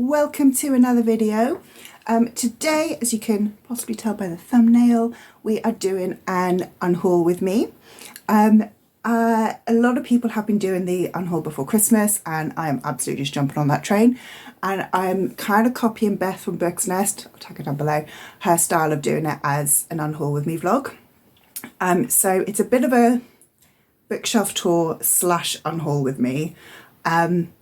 welcome to another video. Today, as you can possibly tell by the thumbnail, we are doing an unhaul with me. A lot of people have been doing the unhaul before Christmas and I am absolutely just jumping on that train, and I'm kind of copying Beth from Book's Nest, I'll tag it down below, her style of doing it as an unhaul with me vlog. So it's a bit of a bookshelf tour slash unhaul with me, and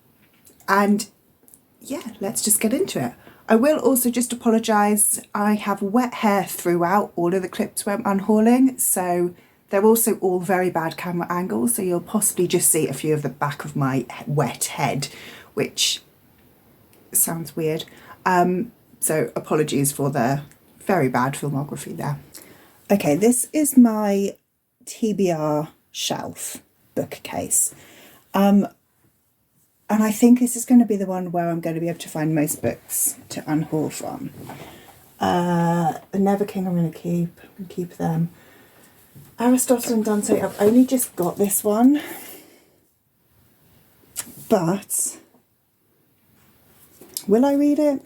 yeah, let's just get into it. I will also just apologise, I have wet hair throughout all of the clips where I'm unhauling, so they're also all very bad camera angles, so you'll possibly just see a few of the back of my wet head, which sounds weird. So apologies for the very bad filmography there. Okay, this is my TBR shelf bookcase. And I think this is going to be the one where I'm going to be able to find most books to unhaul from. The Never King I'm going to keep them. Aristotle and Dante, I've only just got this one, but will I read it?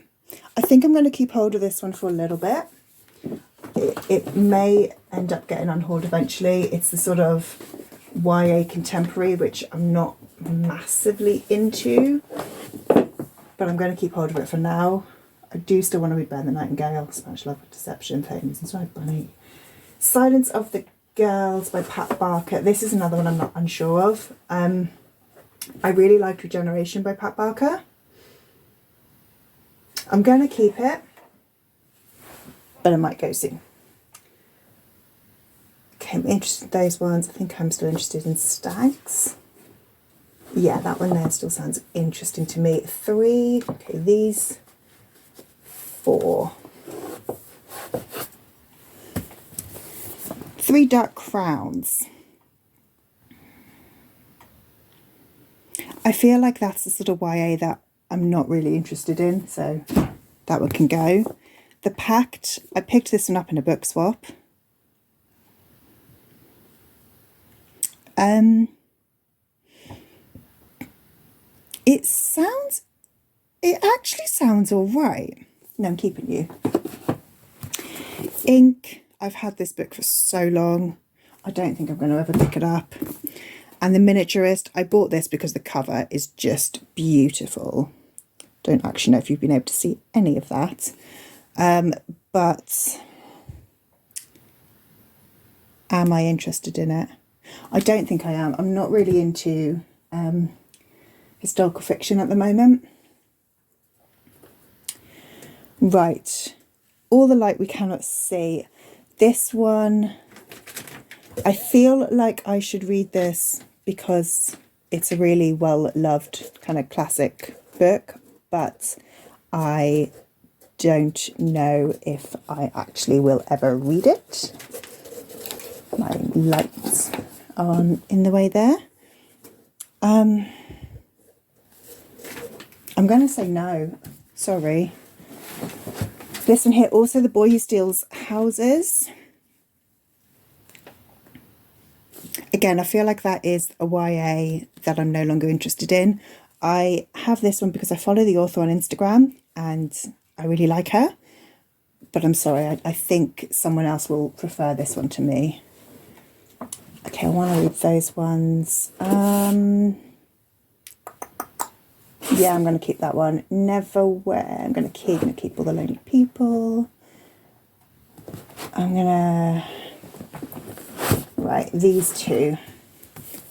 I think I'm going to keep hold of this one for a little bit. It may end up getting unhauled eventually. It's the sort of YA contemporary, which I'm not massively into, but I'm going to keep hold of it for now. I do still want to read Ben the Nightingale, Spanish Love with Deception, Things Inside Bunny. Silence of the Girls by Pat Barker. This is another one I'm not unsure of. I really liked Regeneration by Pat Barker. I'm going to keep it, but I might go soon. Okay, I'm interested in those ones. I think I'm still interested in Stags. Yeah, that one there still sounds interesting to me. 3, okay, these 4. 3 Dark Crowns. I feel like that's the sort of YA that I'm not really interested in, so that one can go. The Pact, I picked this one up in a book swap. It actually sounds all right. No, I'm keeping you. Ink, I've had this book for so long. I don't think I'm going to ever pick it up. And The Miniaturist, I bought this because the cover is just beautiful. Don't actually know if you've been able to see any of that. But am I interested in it? I don't think I am. I'm not really into historical fiction at the moment. Right, All the Light We Cannot See. This one, I feel like I should read this because it's a really well-loved kind of classic book, but I don't know if I actually will ever read it. My lights on in the way there. I'm going to say no. Sorry. This one here, also The Boy Who Steals Houses. Again, I feel like that is a YA that I'm no longer interested in. I have this one because I follow the author on Instagram and I really like her. But I'm sorry, I think someone else will prefer this one to me. Okay, I want to read those ones. Yeah, I'm going to keep that one. Neverwhere. I'm going to keep All the Lonely People. I'm going to... Right, these two.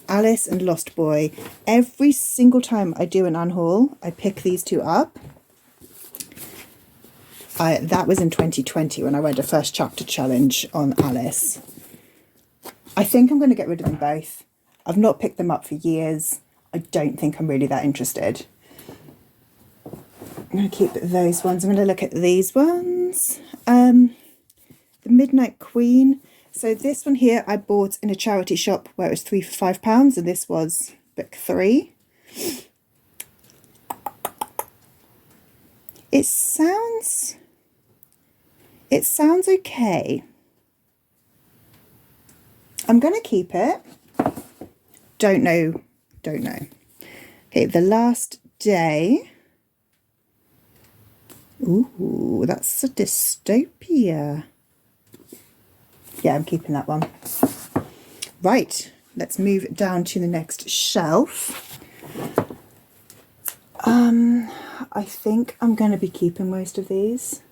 Alice and Lost Boy. Every single time I do an unhaul, I pick these two up. That was in 2020 when I went a first chapter challenge on Alice. I think I'm going to get rid of them both. I've not picked them up for years. I don't think I'm really that interested. I'm going to keep those ones. I'm going to look at these ones. The Midnight Queen. So this one here I bought in a charity shop where it was 3 for £5, and this was book 3. It sounds okay. I'm going to keep it. Don't know. Okay, The Last Day. Ooh, that's a dystopia. Yeah, I'm keeping that one. Right, let's move down to the next shelf. I think I'm going to be keeping most of these.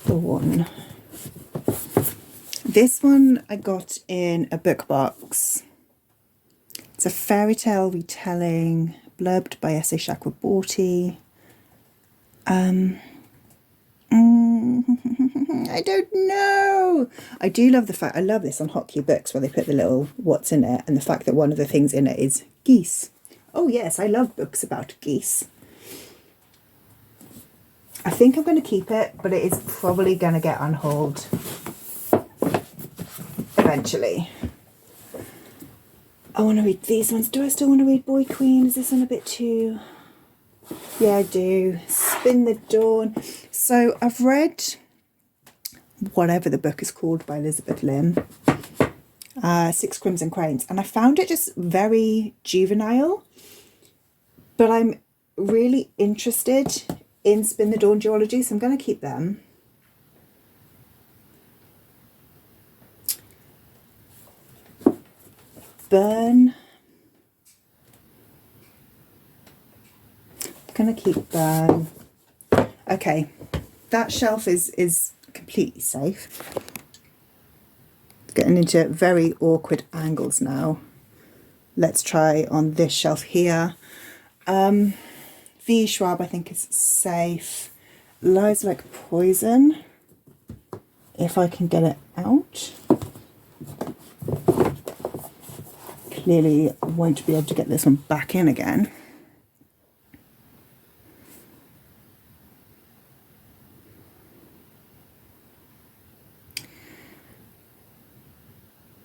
Thorn. This one I got in a book box. It's a fairy tale retelling, blurbed by S.A. Chakraborty. I don't know. I do love the fact, I love this on Hotkey Books where they put the little what's in it, and the fact that one of the things in it is geese. Oh yes, I love books about geese. I think I'm going to keep it, but it is probably going to get unhauled eventually. I want to read these ones. Do I still want to read Boy Queen? Is this one a bit too... Yeah, I do. Spin the Dawn. So I've read whatever the book is called by Elizabeth Lim, Six Crimson Cranes, and I found it just very juvenile, but I'm really interested in Spin the Dawn duology, so I'm going to keep them. Burn. I'm going to keep Burn. Okay, that shelf is completely safe. Getting into very awkward angles now. Let's try on this shelf here. V. Schwab I think is safe. Lies Like Poison, if I can get it out. Clearly won't be able to get this one back in again.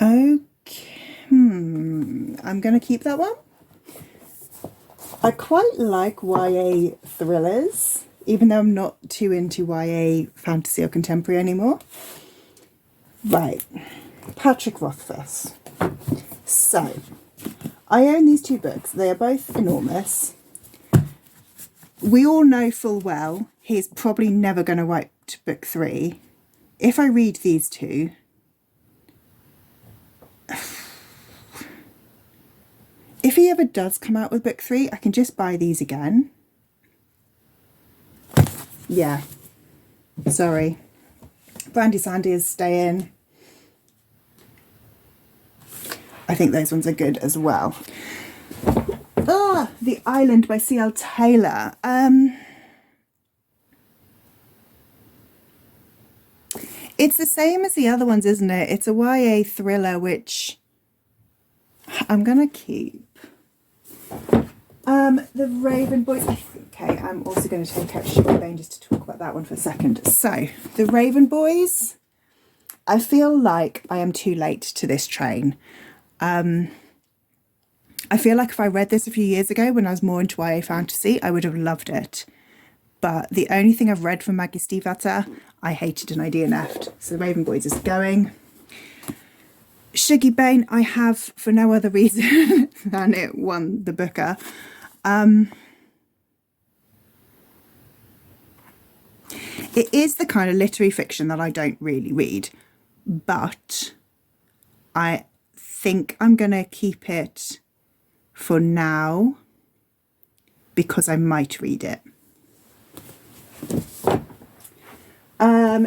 Okay, I'm going to keep that one. I quite like YA thrillers, even though I'm not too into YA fantasy or contemporary anymore. Right, Patrick Rothfuss. So, I own these two books. They are both enormous. We all know full well he's probably never going to write book 3. If I read these two, if he ever does come out with book 3, I can just buy these again. Yeah, sorry. Brandy Sandy is staying. I think those ones are good as well. The Island by C.L. Taylor. It's the same as the other ones, isn't it? It's a YA thriller, which I'm going to keep. The Raven Boys. Okay, I'm also going to take out Sugar Bane just to talk about that one for a second. So, the Raven Boys. I feel like I am too late to this train. I feel like if I read this a few years ago when I was more into YA fantasy, I would have loved it. But the only thing I've read from Maggie Stiefvater, I hated and I DNF'd. So the Raven Boys is going. Shuggy Bane, I have for no other reason than it won the Booker. It is the kind of literary fiction that I don't really read, but I think I'm going to keep it for now because I might read it.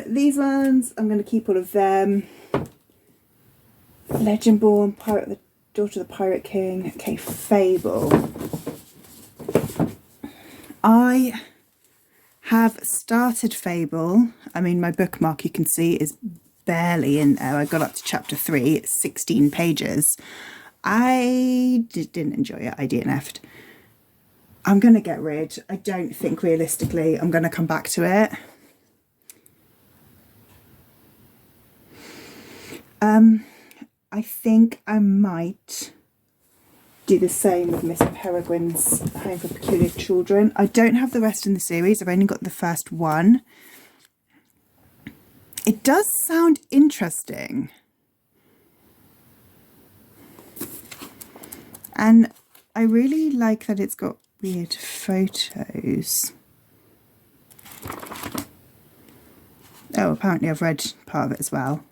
These ones, I'm going to keep all of them. Legendborn, Pirate, the Daughter of the Pirate King. Okay, Fable. I have started Fable. I mean, my bookmark, you can see, is barely in there. I got up to chapter 3. It's 16 pages. I didn't enjoy it. I DNF'd. I'm going to get rid. I don't think realistically I'm going to come back to it. I think I might do the same with Miss Peregrine's Home for Peculiar Children. I don't have the rest in the series. I've only got the first one. It does sound interesting. And I really like that it's got weird photos. Oh, apparently I've read part of it as well.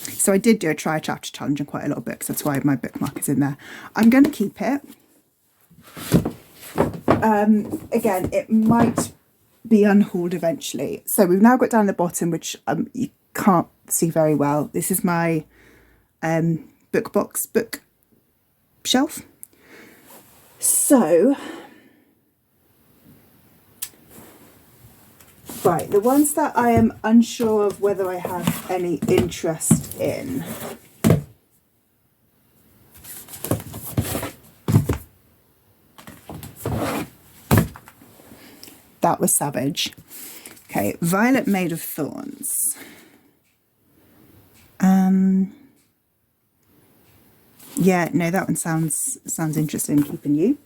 So I did do a try a chapter challenge on quite a lot of books. That's why my bookmark is in there. I'm going to keep it. Again, it might be unhauled eventually. So we've now got down the bottom, which you can't see very well. This is my book shelf. So, right, the ones that I am unsure of whether I have any interest in. That was savage. Okay, Violet Made of Thorns. Yeah, no, that one sounds interesting. Keeping You.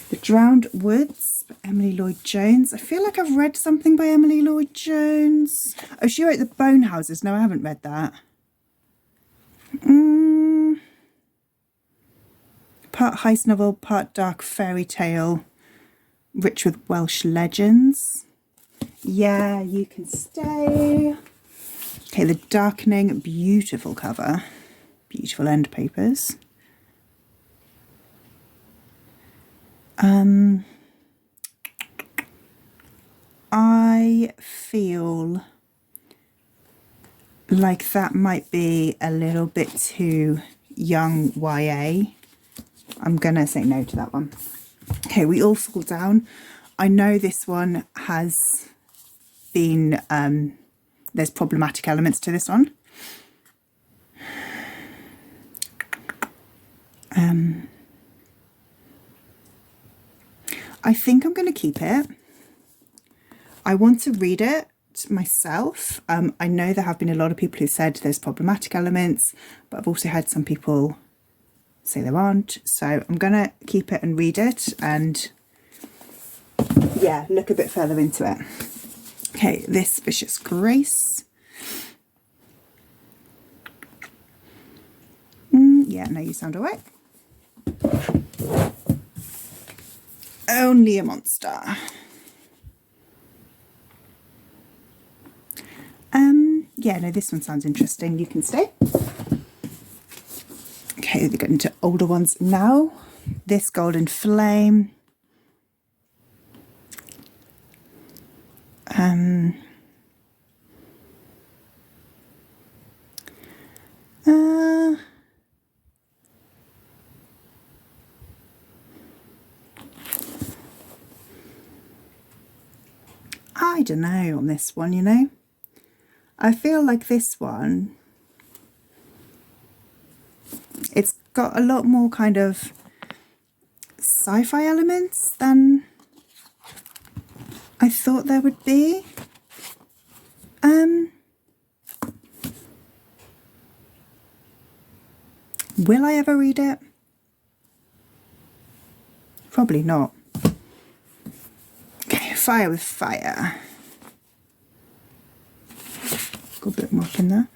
The Drowned Woods by Emily Lloyd-Jones. I feel like I've read something by Emily Lloyd-Jones. Oh, she wrote The Bone Houses. No, I haven't read that. Part heist novel, part dark fairy tale, rich with Welsh legends. Yeah, You Can Stay. Okay, The Darkening, beautiful cover. Beautiful end papers. I feel like that might be a little bit too young YA. I'm gonna say no to that one. Okay, We All Fall Down. I know this one has been, there's problematic elements to this one. I think I'm going to keep it. I want to read it myself. I know there have been a lot of people who said there's problematic elements, but I've also had some people say there aren't. So I'm going to keep it and read it and, yeah, look a bit further into it. Okay, This Vicious Grace. Yeah, no, you sound all right. Only a Monster. Yeah, no, this one sounds interesting. You Can Stay. Okay, we're getting to older ones now. This Golden Flame. I don't know on this one, you know. I feel like this one, it's got a lot more kind of sci-fi elements than I thought there would be. Will I ever read it? Probably not. Okay, Fire with Fire. Got a bit more up in there.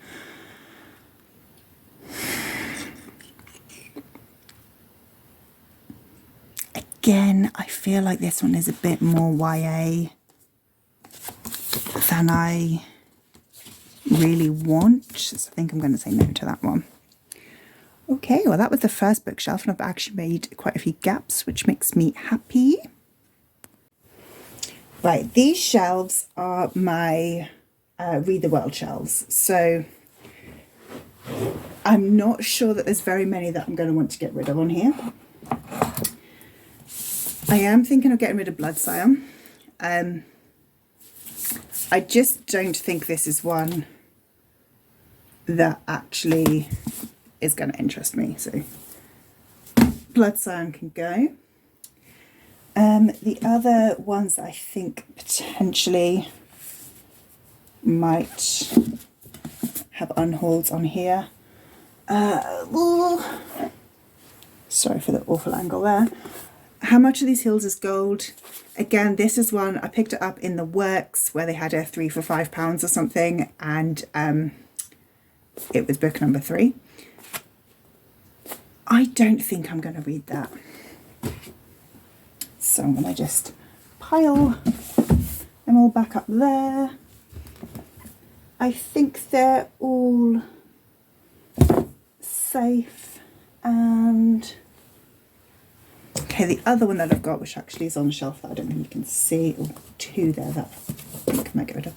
Again, I feel like this one is a bit more YA than I really want. So I think I'm going to say no to that one. Okay, well that was the first bookshelf and I've actually made quite a few gaps, which makes me happy. Right, these shelves are my Read the World shelves. So I'm not sure that there's very many that I'm going to want to get rid of on here. I am thinking of getting rid of Blood Scion. I just don't think this is one that actually is going to interest me. So Blood Scion can go. The other ones that I think potentially might have unhauls on here. Sorry for the awful angle there. How Much of These Hills is Gold? Again, this is one, I picked it up in the Works where they had a 3 for £5 or something, and it was book number 3. I don't think I'm going to read that. So I'm going to just pile them all back up there. I think they're all safe. And okay, the other one that I've got, which actually is on the shelf that I don't think you can see, or two there that I think I might get rid of.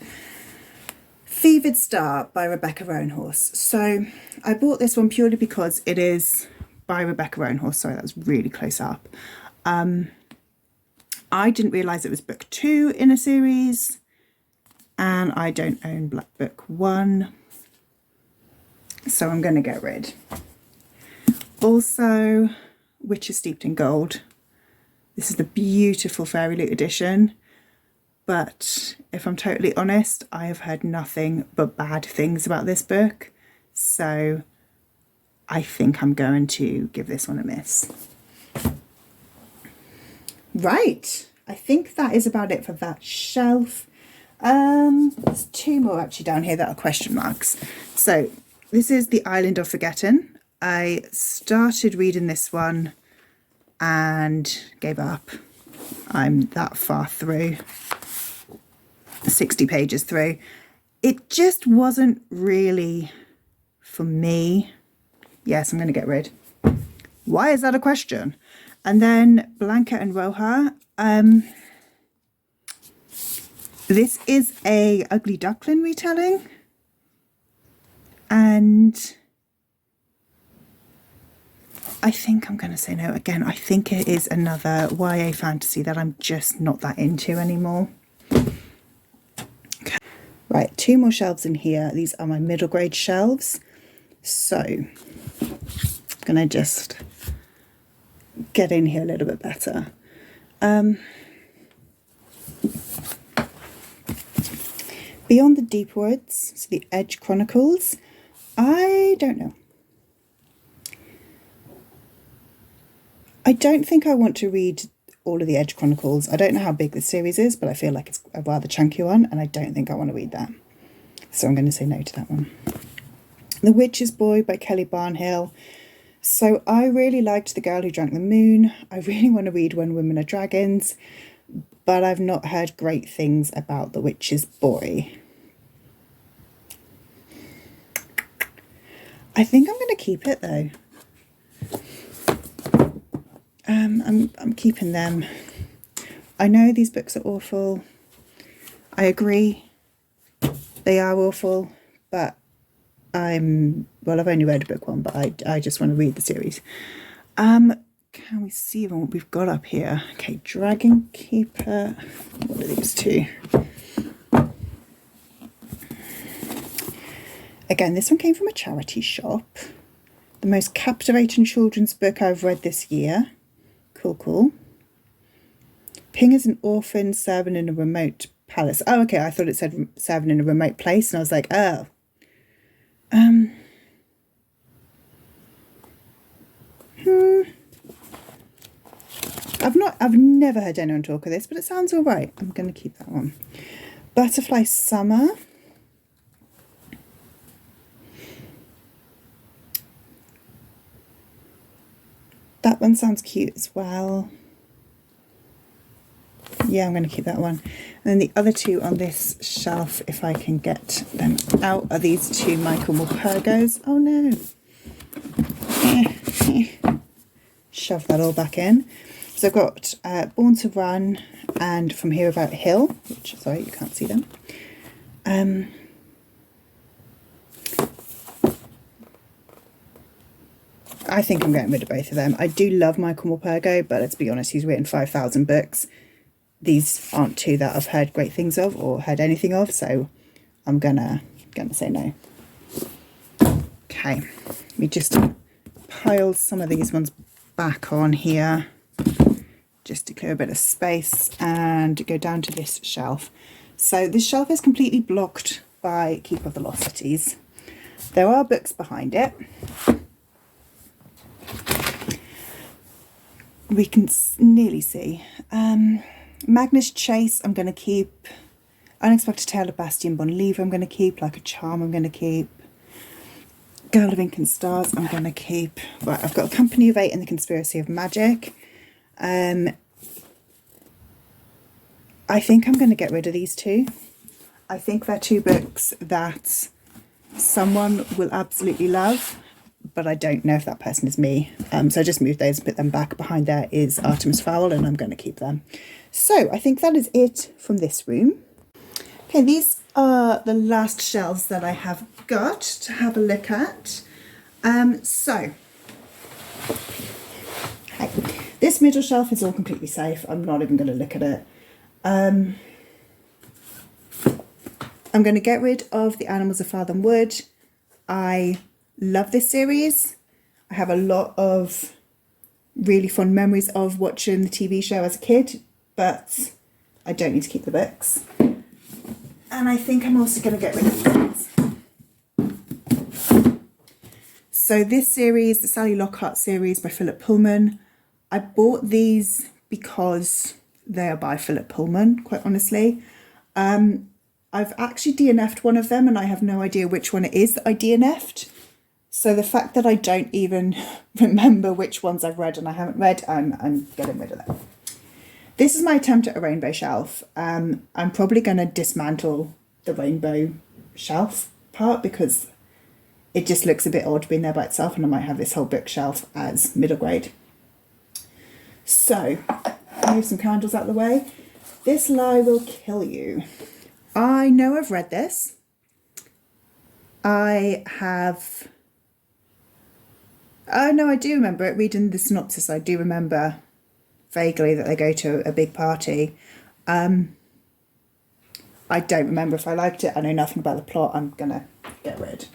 Fevered Star by Rebecca Roanhorse. So I bought this one purely because it is by Rebecca Roanhorse. Sorry, that was really close up. I didn't realise it was book 2 in a series, and I don't own Black Book 1, so I'm going to get rid. Also, Witches Steeped in Gold. This is the beautiful Fairy Loot edition, but if I'm totally honest, I have heard nothing but bad things about this book, so I think I'm going to give this one a miss. Right, I think that is about it for that shelf. There's 2 more actually down here that are question marks. So this is The Island of Forgotten. I started reading this one and gave up. I'm that far through, 60 pages through. It just wasn't really for me. Yes, I'm going to get rid. Why is that a question? And then Blanca and Roja. This is a Ugly Duckling retelling. And I think I'm going to say no. Again, I think it is another YA fantasy that I'm just not that into anymore. Okay. Right, 2 more shelves in here. These are my middle grade shelves. So I'm going to just get in here a little bit better. Beyond the Deep Woods, so the Edge Chronicles, I don't know. I don't think I want to read all of the Edge Chronicles. I don't know how big the series is, but I feel like it's a rather chunky one, and I don't think I want to read that. So I'm going to say no to that one. The Witch's Boy by Kelly Barnhill. So I really liked The Girl Who Drank the Moon. I really want to read When Women Are Dragons, but I've not heard great things about The Witch's Boy. I think I'm going to keep it though. I'm keeping them. I know these books are awful. I agree. They are awful, but well, I've only read book 1, but I just want to read the series. Can we see even what we've got up here? Okay, Dragon Keeper. What are these 2? Again, this one came from a charity shop. The most captivating children's book I've read this year. Cool, cool. Ping is an orphan serving in a remote palace. Oh, okay, I thought it said serving in a remote place, and I was like, oh. I've never heard anyone talk of this, but it sounds all right. I'm going to keep that one. Butterfly Summer. That one sounds cute as well. Yeah, I'm going to keep that one. And then the other 2 on this shelf, if I can get them out, are these 2 Michael Morpurgos. Oh no. Shove that all back in. So I've got Born to Run and From Here About Hill, which, sorry, you can't see them. I think I'm getting rid of both of them. I do love Michael Morpurgo, but let's be honest, he's written 5,000 books. These aren't 2 that I've heard great things of or heard anything of, so I'm gonna say no. Okay, we just pile some of these ones back on here just to clear a bit of space and go down to this shelf. So this shelf is completely blocked by Keep of the Lost Cities. There are books behind it. We can nearly see. Magnus Chase, I'm going to keep. Unexpected Tale of Bastien Bon Livre, I'm going to keep. Like a Charm, I'm going to keep. Girl of Ink and Stars, I'm going to keep. Right, I've got Company of 8 and The Conspiracy of Magic. I think I'm going to get rid of these two. I think they're two books that someone will absolutely love, but I don't know if that person is me. So I just moved those and put them back. Behind there is Artemis Fowl, and I'm going to keep them. So I think that is it from this room. Okay, these are the last shelves that I have got to have a look at. This middle shelf is all completely safe. I'm not even going to look at it. I'm going to get rid of The Animals of Fathom Wood. I love this series. I have a lot of really fond memories of watching the TV show as a kid, but I don't need to keep the books. And I think I'm also going to get rid of these. So this series, the Sally Lockhart series by Philip Pullman, I bought these because they are by Philip Pullman, quite honestly. I've actually DNF'd one of them and I have no idea which one it is that I DNF'd. So the fact that I don't even remember which ones I've read and I haven't read, I'm getting rid of them. This is my attempt at a rainbow shelf. I'm probably going to dismantle the rainbow shelf part because it just looks a bit odd being there by itself, and I might have this whole bookshelf as middle grade. So, move some candles out of the way. This Lie Will Kill You. I know I've read this. I have... Oh no, I do remember it. Reading the synopsis, I do remember vaguely that they go to a big party. I don't remember if I liked it. I know nothing about the plot. I'm going to get rid.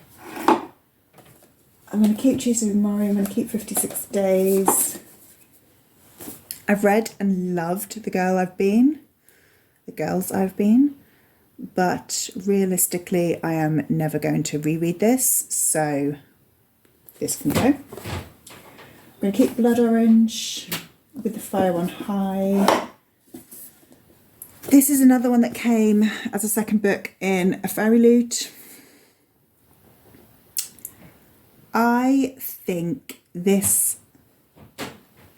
I'm going to keep Tuesday with Mario. I'm going to keep 56 Days. I've read and loved The Girls I've Been, but realistically, I am never going to reread this, so this can go. I'm going to keep Blood Orange with the Fire on High. This is another one that came as a second book in a Fairy Loot. I think this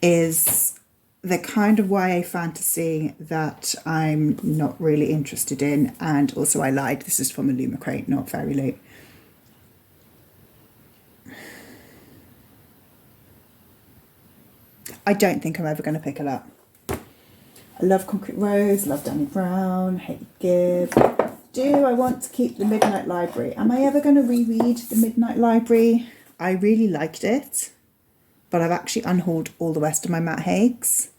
is the kind of YA fantasy that I'm not really interested in, and also I lied, this is from a Luma crate, not Fairy Loot. I don't think I'm ever going to pick it up. I love Concrete Rose, love Danny Brown, Hate Give. Do I want to keep The Midnight Library? Am I ever going to reread The Midnight Library? I really liked it, but I've actually unhauled all the rest of my Matt Haig's.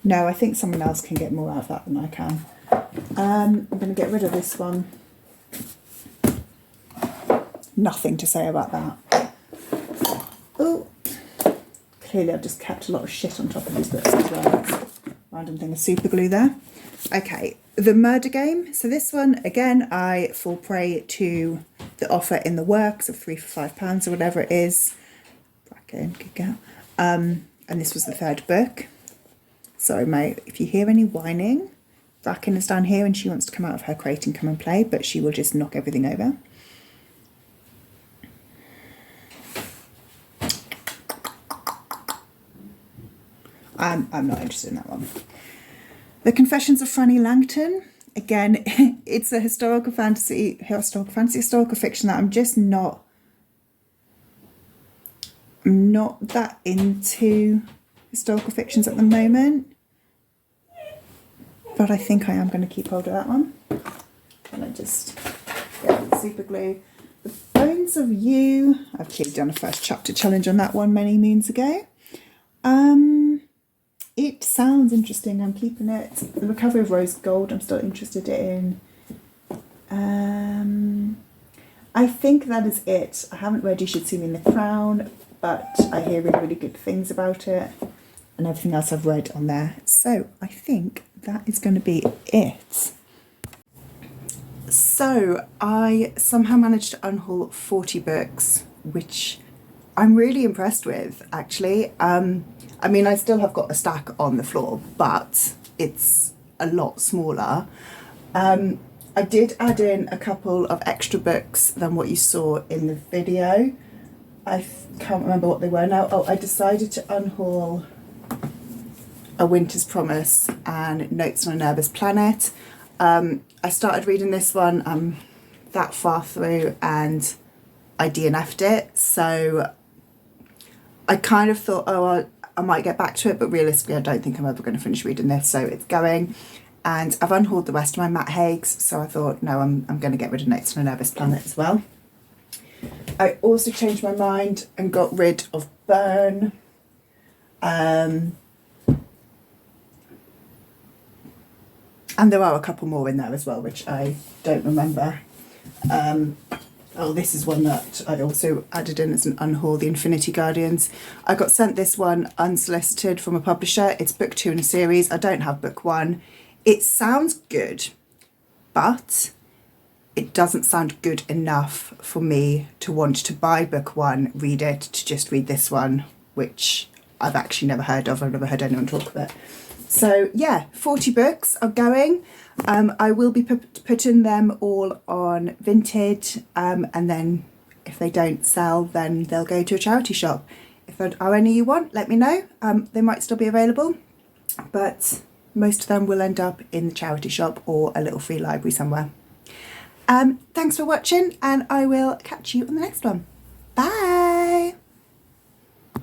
No, I think someone else can get more out of that than I can. I'm going to get rid of this one. Nothing to say about that. Oh, clearly I've just kept a lot of shit on top of these books as well. Random thing of super glue there. Okay, The Murder Game. So this one, again, I fall prey to the offer in the works of 3 for £5 or whatever it is. Bracken, good girl. And this was the third book. Sorry, mate, if you hear any whining, Bracken is down here and she wants to come out of her crate and come and play, but she will just knock everything over. I'm not interested in that one. The Confessions of Franny Langton. Again, it's a historical fiction that I'm just not that into historical fictions at the moment. But I think I am going to keep hold of that one. And I just get the super glue. The Bones of You. I've clearly done a first chapter challenge on that one many moons ago. It sounds interesting. I'm keeping it. The Recovery of Rose Gold I'm still interested in. I think that is it. I haven't read You Should See Me in the Crown, but I hear really, really good things about it. And everything else I've read on there. So I think that is going to be it. So I somehow managed to unhaul 40 books, which I'm really impressed with, actually. I mean, I still have got a stack on the floor, but it's a lot smaller. I did add in a couple of extra books than what you saw in the video. I can't remember what they were now. Oh, I decided to unhaul A Winter's Promise and Notes on a Nervous Planet. I started reading this one, I'm that far through and I DNF'd it, so I kind of thought, oh, I might get back to it, but realistically I don't think I'm ever going to finish reading this, so it's going. And I've unhauled the rest of my Matt Haig's, so I thought, no, I'm going to get rid of Notes on a Nervous Planet as well. I also changed my mind and got rid of Burn. And there are a couple more in there as well, which I don't remember. Oh, this is one that I also added in as an unhaul, The Infinity Guardians. I got sent this one unsolicited from a publisher. It's book 2 in a series. I don't have book 1. It sounds good, but it doesn't sound good enough for me to want to buy book 1, read it, to just read this one, which I've actually never heard of. I've never heard anyone talk of it. So yeah, 40 books are going. I will be putting them all on Vinted, and then if they don't sell, then they'll go to a charity shop. If there are any you want, let me know. They might still be available, but most of them will end up in the charity shop or a little free library somewhere. Thanks for watching, and I will catch you on the next one. Bye!